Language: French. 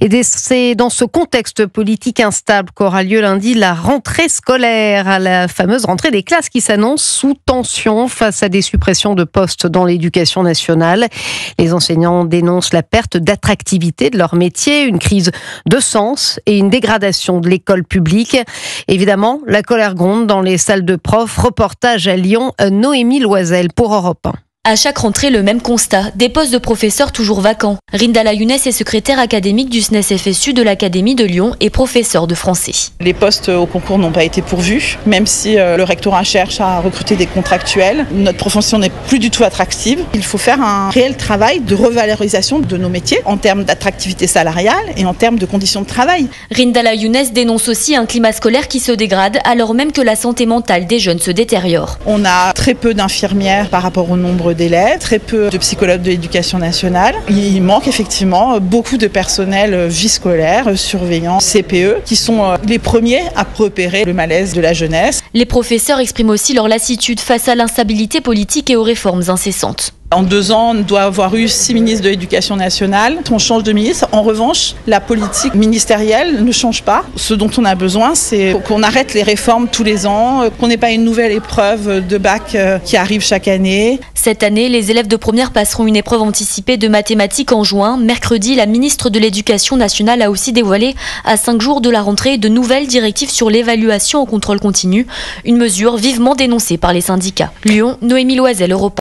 Et c'est dans ce contexte politique instable qu'aura lieu lundi la rentrée scolaire, la fameuse rentrée des classes qui s'annonce sous tension face à des suppressions de postes dans l'éducation nationale. Les enseignants dénoncent la perte d'attractivité de leur métier, une crise de sens et une dégradation de l'école publique. Évidemment, la colère gronde dans les salles de profs. Reportage à Lyon, Noémie Loisel pour Europe 1. À chaque rentrée, le même constat, des postes de professeurs toujours vacants. Rindala Younes est secrétaire académique du SNES-FSU de l'Académie de Lyon et professeur de français. Les postes au concours n'ont pas été pourvus, même si le rectorat cherche à recruter des contractuels. Notre profession n'est plus du tout attractive. Il faut faire un réel travail de revalorisation de nos métiers en termes d'attractivité salariale et en termes de conditions de travail. Rindala Younes dénonce aussi un climat scolaire qui se dégrade alors même que la santé mentale des jeunes se détériore. On a très peu d'infirmières par rapport au nombre d'élèves, très peu de psychologues de l'éducation nationale. Il manque effectivement beaucoup de personnel vie scolaire, surveillants, CPE, qui sont les premiers à repérer le malaise de la jeunesse. Les professeurs expriment aussi leur lassitude face à l'instabilité politique et aux réformes incessantes. En 2 ans, on doit avoir eu 6 ministres de l'Éducation nationale. On change de ministre. En revanche, la politique ministérielle ne change pas. Ce dont on a besoin, c'est qu'on arrête les réformes tous les ans, qu'on n'ait pas une nouvelle épreuve de bac qui arrive chaque année. Cette année, les élèves de première passeront une épreuve anticipée de mathématiques en juin. Mercredi, la ministre de l'Éducation nationale a aussi dévoilé, à 5 jours de la rentrée, de nouvelles directives sur l'évaluation au contrôle continu. Une mesure vivement dénoncée par les syndicats. Lyon, Noémie Loisel, Europe 1.